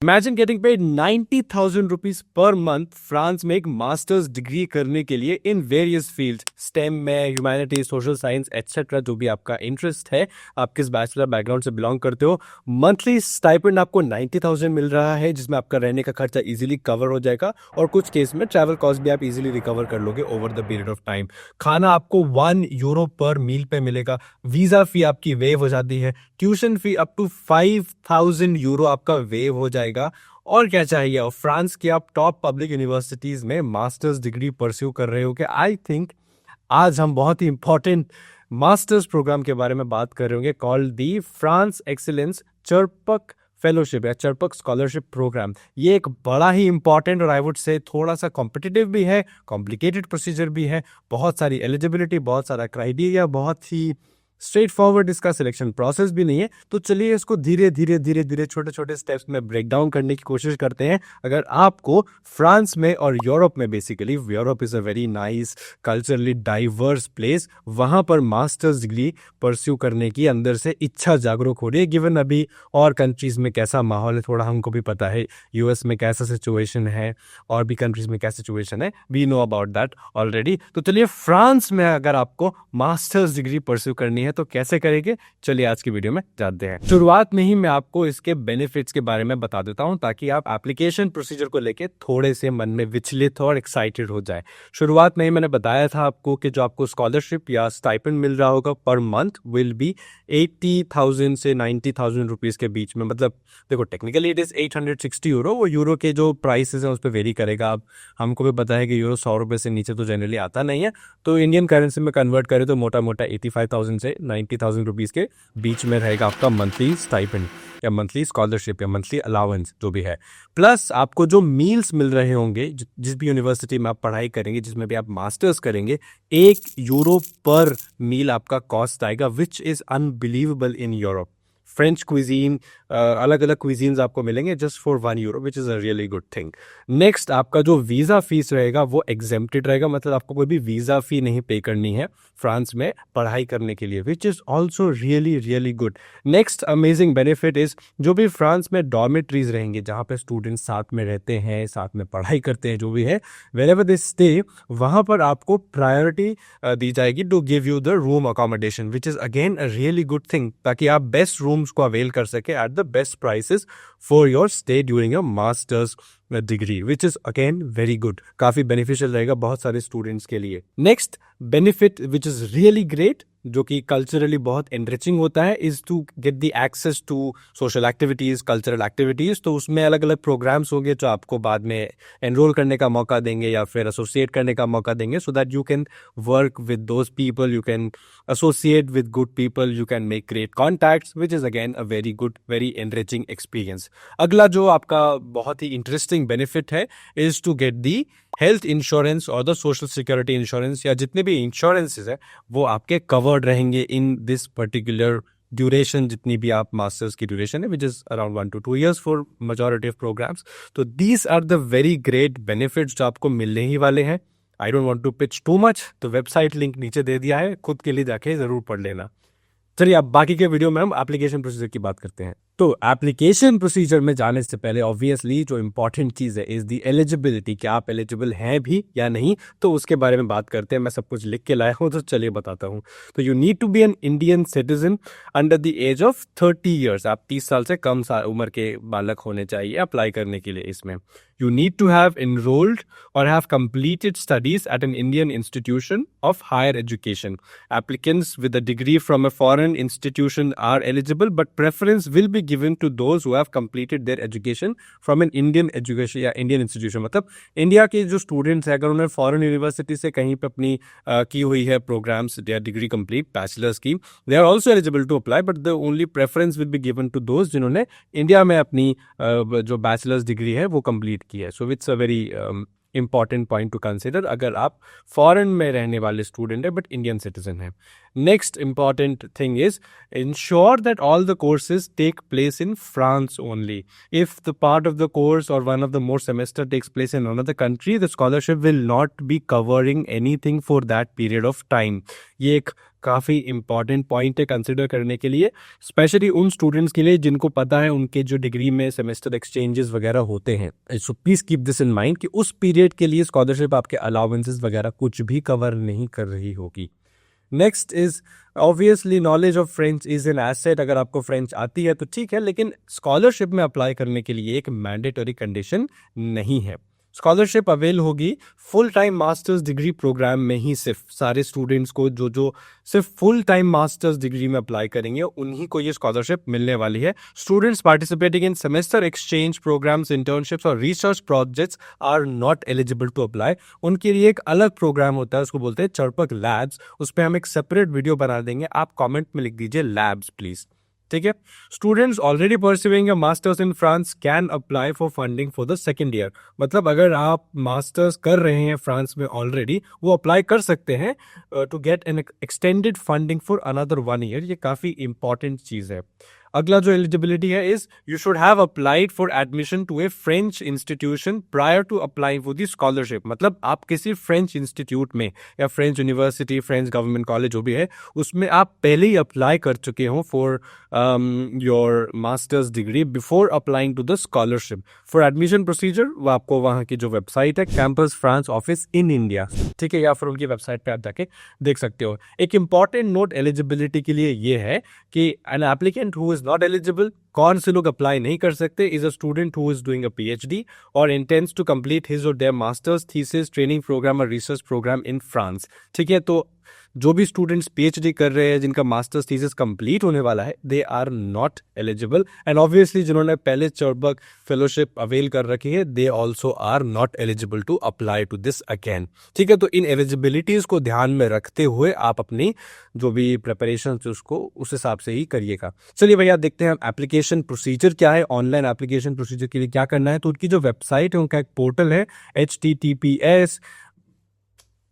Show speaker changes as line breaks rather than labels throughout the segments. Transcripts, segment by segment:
Imagine getting paid 90,000 rupees per month France में एक masters degree करने के लिए इन वेरियस फील्ड, स्टेम में, ह्यूमैनिटी, सोशल साइंस एटसेट्रा, जो भी आपका इंटरेस्ट है, आप किस बैचलर बैकग्राउंड से बिलोंग करते हो। मंथली स्टाइपेंड आपको 90,000 मिल रहा है, जिसमें आपका रहने का खर्चा इजीली कवर हो जाएगा और कुछ केस में ट्रैवल कॉस्ट भी आप इजीली रिकवर कर लोगे over the period of time. खाना आपको 1 यूरो पर मील पे मिलेगा। वीजा फी आपकी वेव हो जाती है। Tuition fee up to 5,000 euro आपका वेव हो जाएगा। और क्या चाहिए। और फ्रांस के आप टॉप पब्लिक यूनिवर्सिटीज में मास्टर्स डिग्री परस्यू कर रहे हो कि आई थिंक आज हम बहुत ही इंपॉर्टेंट मास्टर्स प्रोग्राम के बारे में बात कर रहे होंगे, called the France excellence Charpak fellowship या चरपक स्कॉलरशिप प्रोग्राम। ये एक बड़ा ही इंपॉर्टेंट और आई वुड से थोड़ा सा कॉम्पिटिटिव भी है, कॉम्प्लिकेटेड प्रोसीजर भी है, बहुत सारी एलिजिबिलिटी, बहुत सारा क्राइटेरिया, बहुत ही स्ट्रेट फॉरवर्ड इसका सिलेक्शन प्रोसेस भी नहीं है। तो चलिए इसको धीरे धीरे छोटे छोटे स्टेप्स में ब्रेक डाउन करने की कोशिश करते हैं। अगर आपको फ्रांस में और यूरोप में, basically Europe is a very nice culturally diverse place, वहां पर मास्टर्स डिग्री परस्यू करने की अंदर से इच्छा जागरूक हो रही है। गिवन अभी और कंट्रीज में कैसा माहौल है थोड़ा हमको भी पता है, यूएस में कैसा सिचुएशन है और भी कंट्रीज में क्या सिचुएशन है, we know about that already. तो चलिए फ्रांस में अगर आपको मास्टर्स डिग्री परस्यू करनी है तो कैसे करेंगे, चलिए आज की वीडियो में जानते हैं। शुरुआत में ही मैं आपको इसके बेनिफिट्स के बारे में बता देता हूं ताकि आप एप्लीकेशन प्रोसीजर को लेके थोड़े से मन में विचलित और एक्साइटेड हो जाए। शुरुआत में ही मैंने बताया था आपको कि जो आपको स्कॉलरशिप या स्टाइपेंड मिल रहा होगा पर मंथ विल बी 80,000 से 90,000 रुपीज के बीच में। मतलब देखो टेक्निकली इट इज 860 यूरो, वो यूरो के जो प्राइसेस हैं उस पर वेरी करेगा। अब हमको भी पता है कि यूरो 100 रुपए से नीचे तो जनरली आता नहीं है, तो इंडियन करेंसी में कन्वर्ट करें तो मोटा मोटा 85,000 से 90,000 रुपीज के बीच में रहेगा आपका मंथली स्टाइपेंड या मंथली स्कॉलरशिप या मंथली अलाउंस जो भी है। प्लस आपको जो मील्स मिल रहे होंगे, जिस भी यूनिवर्सिटी में आप पढ़ाई करेंगे, जिसमें भी आप मास्टर्स करेंगे, 1 यूरो पर मील आपका कॉस्ट आएगा, which is unbelievable in Europe. French cuisine, अलग अलग क्विजीन्स आपको मिलेंगे just for 1 euro, which is a really good thing. Next आपका जो वीज़ा फीस रहेगा वो एग्जेम्प्टेड रहेगा, मतलब आपको कोई भी वीज़ा फी नहीं पे करनी है फ्रांस में पढ़ाई करने के लिए, which is also really really good. Next amazing benefit is जो भी फ्रांस में डॉर्मेट्रीज रहेंगे जहाँ पे स्टूडेंट्स साथ में रहते हैं, साथ में पढ़ाई करते हैं, जो भी है, वेरेवर दे स्टे, वहाँ पर आपको प्रायोरिटी दी जाएगी to give you the room accommodation, which is again a really good thing, ताकि आप बेस्ट रूम्स को अवेल कर सके at the best prices for your stay during your masters degree, which is again very good. काफी beneficial रहेगा बहुत सारे students के लिए। Next benefit which is really great, जो कि कल्चरली बहुत एनरिचिंग होता है, is to get the access to social activities, cultural activities. तो उसमें अलग अलग प्रोग्राम्स होंगे जो आपको बाद में एनरोल करने का मौका देंगे या फिर एसोसिएट करने का मौका देंगे, so that you can work with those people, you can associate with good people, you can make great contacts, which is again a very good, very enriching experience. अगला जो आपका बहुत ही इंटरेस्टिंग बेनिफिट है is to get the health insurance और the social security insurance, या जितने भी इंश्योरेंसेज है वो आपके कवर्ड रहेंगे इन दिस पर्टिकुलर ड्यूरेशन, जितनी भी आप मास्टर्स की ड्यूरेशन है, which is around 1 to 2 years for majority of programs. तो these are the very great benefits जो आपको मिलने ही वाले हैं। I don't want to pitch too much, तो वेबसाइट लिंक नीचे दे दिया है, खुद के लिए जाके जरूर पढ़ लेना। चलिए अब बाकी के वीडियो में हम एप्लीकेशन प्रोसीजर की बात करते हैं। तो एप्लीकेशन प्रोसीजर में जाने से पहले ऑब्वियसली जो इंपॉर्टेंट चीज है इज द एलिजिबिलिटी, कि आप एलिजिबल हैं भी या नहीं, तो उसके बारे में बात करते हैं। मैं सब कुछ लिख के लाया हूं तो चलिए बताता हूं। तो you need to be an Indian citizen under the age of 30 years. आप 30 साल से कम उम्र के बालक होने चाहिए अप्लाई करने के लिए इसमें। You need to have enrolled or have completed studies at an Indian institution of higher education. Applicants with a degree from a foreign institution are eligible, but preference will be given to those who have completed their education from an Indian education या Indian institution। मतलब India के जो students हैं, अगर उन्होंने foreign university से कहीं पे अपनी की हुई है प्रोग्राम्स या डिग्री कंप्लीट बैचलर्स की, they are also eligible to apply, but the only preference will be given to those जिन्होंने इंडिया में अपनी जो बैचलर्स डिग्री है वो कंप्लीट की है। So it's a very important point to consider अगर आप फॉरेन में रहने वाले स्टूडेंट है बट इंडियन सिटीजन है। Next important thing is ensure that all the courses take place in France only. If the part of the course और one of the more semester takes place in another country, the scholarship will not be covering anything for that period of time. ये एक काफ़ी important point है consider करने के लिए, specially उन students के लिए जिनको पता है उनके जो डिग्री में सेमेस्टर एक्सचेंजेस वगैरह होते हैं। So please keep this in mind कि उस पीरियड के लिए स्कॉलरशिप आपके अलाउंसेस वगैरह कुछ भी कवर नहीं कर रही होगी। Next is obviously knowledge of French is an asset. अगर आपको फ्रेंच आती है तो ठीक है, लेकिन स्कॉलरशिप में अप्लाई करने के लिए एक मैंडेटरी कंडीशन नहीं है। स्कॉलरशिप अवेल होगी full time masters degree program में ही, सिर्फ सारे स्टूडेंट्स को जो सिर्फ फुल टाइम मास्टर्स डिग्री में अप्लाई करेंगे उन्हीं को ये स्कॉलरशिप मिलने वाली है। Students participating in semester exchange programs, internships और research projects are not eligible to apply. उनके लिए एक अलग प्रोग्राम होता है, उसको बोलते हैं चरपक लैब्स। उस पर हम एक सेपरेट वीडियो बना देंगे, आप कॉमेंट में लिख दीजिए लैब्स प्लीज, ठीक है। Students already pursuing a masters in France can apply for funding for the second year. मतलब अगर आप मास्टर्स कर रहे हैं फ्रांस में ऑलरेडी, वो अप्लाई कर सकते हैं to get an extended funding for another 1 year. ये काफ़ी इंपॉर्टेंट चीज़ है। अगला जो एलिजिबिलिटी है is you should have applied for admission to a French institution prior to applying for the scholarship. मतलब आप किसी फ्रेंच इंस्टीट्यूट में या French university, French government college जो भी है, उसमें आप पहले ही अप्लाई कर चुके हो for your masters degree before applying to the scholarship. For admission procedure वो आपको वहाँ की जो वेबसाइट है campus France office in India, ठीक है, या फिर उनकी वेबसाइट पे आप जाके देख सकते हो। एक इंपॉर्टेंट नोट एलिजिबिलिटी के लिए ये है कि an applicant who is not eligible, कौन से लोग अप्लाई नहीं कर सकते, is a student who is doing a PhD और इंटेंड्स टू कंप्लीट हिज और their master's thesis training programme और रिसर्च प्रोग्राम इन फ्रांस, ठीक है। तो जो भी स्टूडेंट्स पीएचडी कर रहे हैं जिनका मास्टर्स थीसिस कंप्लीट होने वाला है, they are not eligible. And obviously जिन्होंने पहले चरबक फेलोशिप अवेल कर रखी है, they also are not eligible to apply to this again, ठीक है। तो इन एलिजिबिलिटीज को ध्यान में रखते हुए आप अपनी जो भी प्रिपरेशन उसको उस हिसाब से ही करिएगा। चलिए भैया देखते हैं एप्लीकेशन प्रोसीजर क्या है। ऑनलाइन एप्लीकेशन प्रोसीजर के लिए क्या करना है, तो उनकी जो वेबसाइट है, उनका एक पोर्टल है https,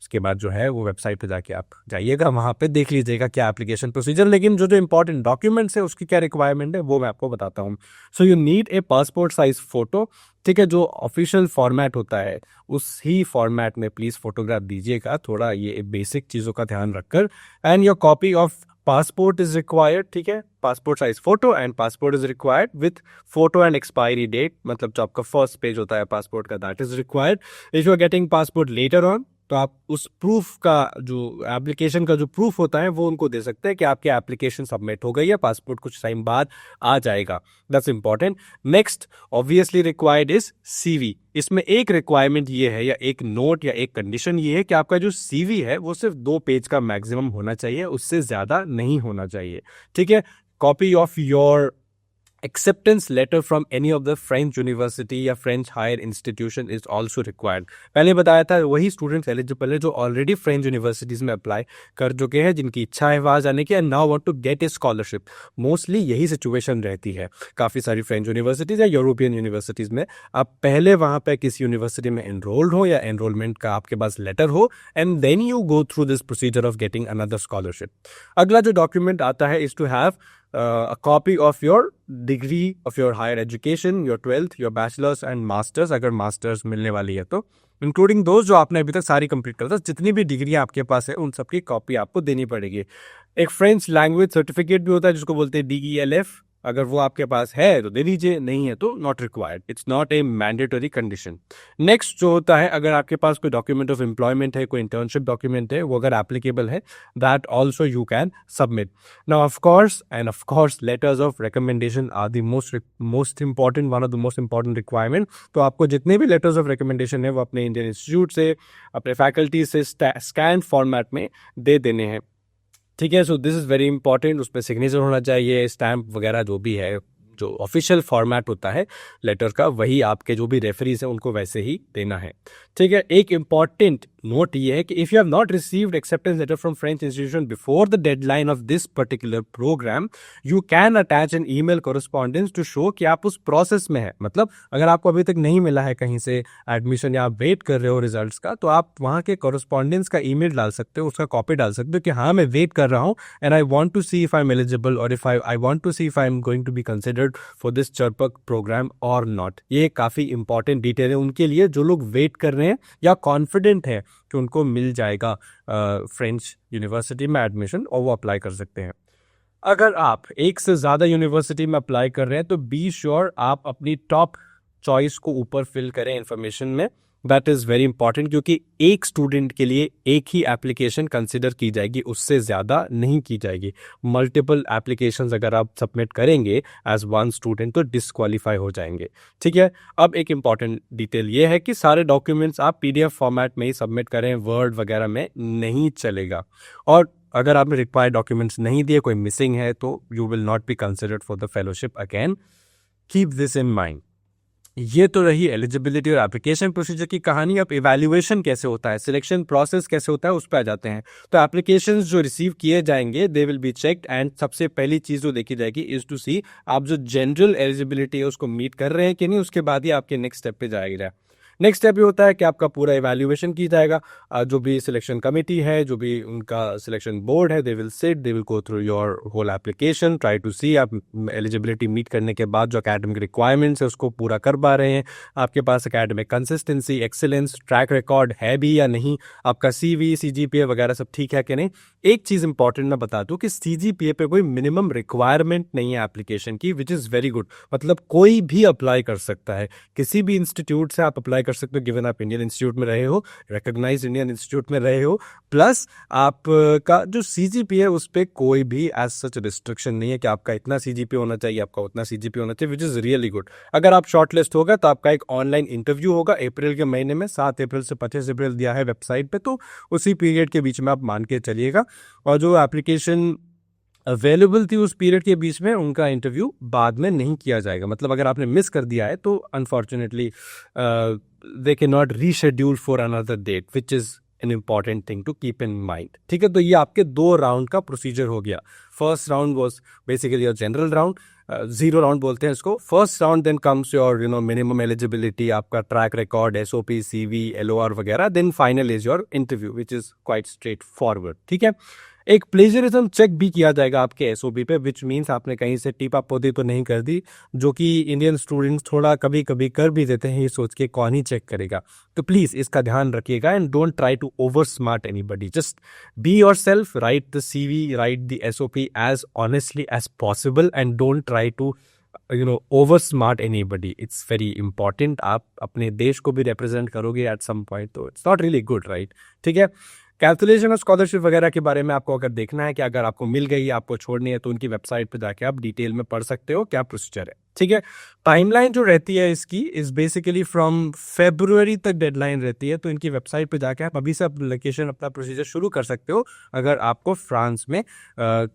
उसके बाद जो है वो वेबसाइट पे जाके आप जाइएगा, वहाँ पे देख लीजिएगा क्या एप्लीकेशन प्रोसीजर। लेकिन जो इंपॉर्टेंट डॉक्यूमेंट्स है उसकी क्या रिक्वायरमेंट है वो मैं आपको बताता हूँ। So you need a passport size photo, ठीक है, जो ऑफिशियल फॉर्मेट होता है उस ही फॉर्मेट में प्लीज फोटोग्राफ दीजिएगा, थोड़ा ये बेसिक चीज़ों का ध्यान रखकर। And your copy of passport is required, ठीक है, passport size photo and passport is required with photo and expiry date. मतलब जो आपका फर्स्ट पेज होता है पासपोर्ट का, that is required. If you are getting passport later on, तो आप उस प्रूफ का जो एप्लीकेशन का जो प्रूफ होता है वो उनको दे सकते हैं कि आपकी एप्लीकेशन सबमिट हो गई है, पासपोर्ट कुछ टाइम बाद आ जाएगा। That's important. Next obviously required is CV. इसमें एक रिक्वायरमेंट ये है या एक नोट या एक कंडीशन ये है कि आपका जो सीवी है वो सिर्फ 2 पेज का मैक्सिमम होना चाहिए, उससे ज्यादा नहीं होना चाहिए, ठीक है। Copy of your acceptance letter from any of the French university या French higher institution is also required। पहले बताया था वही स्टूडेंट्स एलिजिबल है जो ऑलरेडी फ्रेंच यूनिवर्सिटीज में अप्लाई कर चुके हैं, जिनकी इच्छा है वहां जाने की, and now want to get a scholarship. Mostly यही सिचुएशन रहती है काफ़ी सारी फ्रेंच यूनिवर्सिटीज या यूरोपियन यूनिवर्सिटीज में। आप पहले वहाँ पे किसी यूनिवर्सिटी में एनरोल्ड हो या एनरोलमेंट का आपके पास लेटर हो, and then you go through this procedure of getting another scholarship. अगला जो डॉक्यूमेंट आता है is to have a copy of your degree of your higher education, your 12th, your bachelor's and masters, अगर masters मिलने वाली है तो, including दोस्त जो आपने अभी तक सारी कंप्लीट कर, जितनी भी डिग्री आपके पास है उन सबकी कॉपी आपको देनी पड़ेगी। एक फ्रेंच लैंग्वेज सर्टिफिकेट भी होता है जिसको बोलते हैं DELF, अगर वो आपके पास है तो दे दीजिए, नहीं है तो not required, it's not a mandatory condition. Next जो होता है, अगर आपके पास कोई डॉक्यूमेंट ऑफ एम्प्लॉयमेंट है, कोई इंटर्नशिप डॉक्यूमेंट है, वो अगर एप्लीकेबल है, that also you can submit. Now of course letters of recommendation are the most important, one of the most important requirement. तो आपको जितने भी लेटर्स ऑफ रिकमेंडेशन है वो अपने इंडियन इंस्टीट्यूट से, अपने फैकल्टी से स्कैन फॉर्मेट में दे देने हैं, ठीक है। So this is very important. उस पर सिग्नेचर होना चाहिए, स्टैम्प वगैरह जो भी है, जो ऑफिशियल फॉर्मेट होता है लेटर का, वही आपके जो भी रेफरीज हैं उनको वैसे ही देना है, ठीक है। एक इंपॉर्टेंट नोट ये है कि if you have not received acceptance letter from French institution before the deadline of this particular programme, you can attach an email correspondence to show कि आप उस प्रोसेस में है। मतलब अगर आपको अभी तक नहीं मिला है कहीं से एडमिशन या आप वेट कर रहे हो रिजल्ट्स का, तो आप वहाँ के कॉरेस्पॉन्डेंस का ईमेल डाल सकते हो, उसका कॉपी डाल सकते हो कि हाँ मैं वेट कर रहा हूँ and I want to see if I am eligible और if I want to see if I am going to be considered for this Charpak program और नॉट। ये काफ़ी इंपॉर्टेंट डिटेल है उनके लिए जो लोग वेट कर रहे हैं या कॉन्फिडेंट है कि उनको मिल जाएगा फ्रेंच यूनिवर्सिटी में एडमिशन और वो अप्लाई कर सकते हैं। अगर आप एक से ज़्यादा यूनिवर्सिटी में अप्लाई कर रहे हैं तो बी श्योर आप अपनी टॉप चॉइस को ऊपर फिल करें इन्फॉर्मेशन में। दैट इज़ वेरी इंपॉर्टेंट, क्योंकि एक स्टूडेंट के लिए एक ही एप्लीकेशन कंसिडर की जाएगी, उससे ज़्यादा नहीं की जाएगी। मल्टीपल एप्लीकेशंस अगर आप सबमिट करेंगे एज वन स्टूडेंट तो डिस्क्वालीफाई हो जाएंगे। ठीक है, अब एक इम्पॉर्टेंट डिटेल ये है कि सारे डॉक्यूमेंट्स आप PDF फॉर्मेट में ही सबमिट करें, वर्ड वगैरह में नहीं चलेगा। और अगर आपने रिक्वायर्ड डॉक्यूमेंट्स नहीं दिए, कोई मिसिंग है, तो you will not B considered for the fellowship again. Keep this in mind. ये तो रही एलिजिबिलिटी और एप्लीकेशन प्रोसीजर की कहानी। अब इवैल्यूएशन कैसे होता है, सिलेक्शन प्रोसेस कैसे होता है, उस पर आ जाते हैं। तो एप्लीकेशंस जो रिसीव किए जाएंगे they will be checked and सबसे पहली चीज़ जो देखी जाएगी इज टू सी आप जो जनरल एलिजिबिलिटी है उसको मीट कर रहे हैं कि नहीं। उसके बाद ही आपके नेक्स्ट स्टेप पे जाएगा। नेक्स्ट स्टेप ये होता है कि आपका पूरा इवैल्यूएशन की जाएगा। जो भी सिलेक्शन कमेटी है, जो भी उनका सिलेक्शन बोर्ड है, they will sit, they will go through your whole application, try to see आप एलिजिबिलिटी मीट करने के बाद जो एकेडमिक रिक्वायरमेंट्स है उसको पूरा कर पा रहे हैं, आपके पास academic consistency, excellence, track record है भी या नहीं, आपका CV CGPA वगैरह सब ठीक है कि नहीं। एक चीज़ इंपॉर्टेंट मैं बता दूं कि CGPA पे कोई मिनिमम रिक्वायरमेंट नहीं है एप्लीकेशन की, विच इज़ वेरी गुड। मतलब कोई भी अप्लाई कर सकता है, किसी भी इंस्टीट्यूट से आप अप्लाई कर सकते हो, गिवन आप इंडियन इंस्टीट्यूट में रहे हो, रिकॉग्नाइज्ड इंडियन इंस्टीट्यूट में रहे हो, प्लस आपका जो CGPA है उस पर कोई भी एज सच रिस्ट्रिक्शन नहीं है कि आपका इतना CGPA होना चाहिए, आपका उतना CGPA होना चाहिए, विच इज़ रियली गुड। अगर आप शॉर्टलिस्ट होगा तो आपका एक ऑनलाइन इंटरव्यू होगा अप्रैल के महीने में, 7 अप्रैल से 25 अप्रैल दिया है वेबसाइट पे, तो उसी पीरियड के बीच में आप मान के चलिएगा। और जो एप्लीकेशन अवेलेबल थी उस पीरियड के बीच में, उनका इंटरव्यू बाद में नहीं किया जाएगा। मतलब अगर आपने मिस कर दिया है तो unfortunately they can not reschedule for another date, which is an important thing to keep in mind. ठीक है, तो ये आपके 2 राउंड का प्रोसीजर हो गया। First round was basically your general round, 0 round बोलते हैं इसको। First round then comes your minimum eligibility, आपका track record, SOP, CV, LOR वगैरह। Then final is your interview, which is quite straightforward. ठीक है, एक प्लेजरिज्म चेक भी किया जाएगा आपके SOP पे, विच मीन्स आपने कहीं से टीपा पोती तो नहीं कर दी, जो कि इंडियन स्टूडेंट्स थोड़ा कभी कभी कर भी देते हैं, ये सोच के कौन ही चेक करेगा। तो प्लीज इसका ध्यान रखिएगा and don't try to over smart anybody. Just be yourself, write the CV, write the SOP as honestly as possible and don't try to over smart anybody. It's very important. आप अपने देश को भी represent करोगे at some point, तो it's not really good, right. ठीक है, calculation और स्कॉलरशिप वगैरह के बारे में आपको अगर देखना है कि अगर आपको मिल गई, आपको छोड़नी है, तो उनकी वेबसाइट पे जाके आप डिटेल में पढ़ सकते हो क्या प्रोसीजर है। ठीक है, टाइमलाइन जो रहती है इसकी इज बेसिकली फ्रॉम February तक डेडलाइन रहती है। तो इनकी वेबसाइट पे जाके आप अभी से एप्लीकेशन अपना प्रोसीजर शुरू कर सकते हो अगर आपको फ्रांस में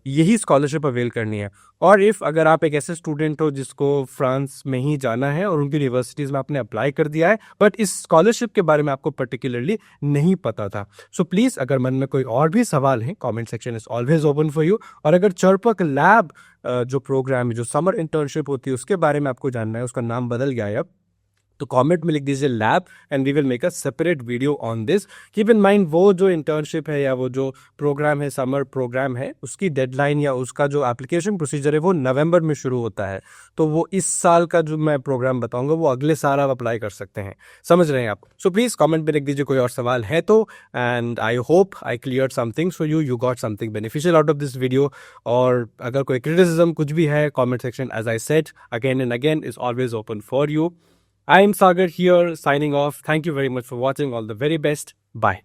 यही स्कॉलरशिप अवेल करनी है। और इफ़ अगर आप एक ऐसे स्टूडेंट हो जिसको फ्रांस में ही जाना है और उनकी यूनिवर्सिटीज़ में आपने अप्लाई कर दिया है बट इस स्कॉलरशिप के बारे में आपको पर्टिकुलरली नहीं पता था, सो प्लीज़ अगर मन में कोई और भी सवाल है, comment section is always open for you. और अगर चरपक लैब जो प्रोग्राम है, जो समर इंटर्नशिप होती है, उसके बारे में आपको जानना है, उसका नाम बदल गया है अब, तो कमेंट में लिख दीजिए lab and we will make a separate video on this. Keep in mind वो जो इंटर्नशिप है या वो जो प्रोग्राम है, समर प्रोग्राम है, उसकी डेडलाइन या उसका जो एप्लीकेशन प्रोसीजर है वो नवंबर में शुरू होता है। तो वो इस साल का जो मैं प्रोग्राम बताऊंगा वो अगले साल आप अप्लाई कर सकते हैं। समझ रहे हैं आप? सो प्लीज़ कमेंट में लिख दीजिए कोई और सवाल है तो। And I hope I clear something so you got something beneficial out of this video. और अगर कोई क्रिटिसिज्म कुछ भी है, comment section as I said again and again is always open for you. I am Sagar here signing off. Thank you very much for watching. All the very best. Bye.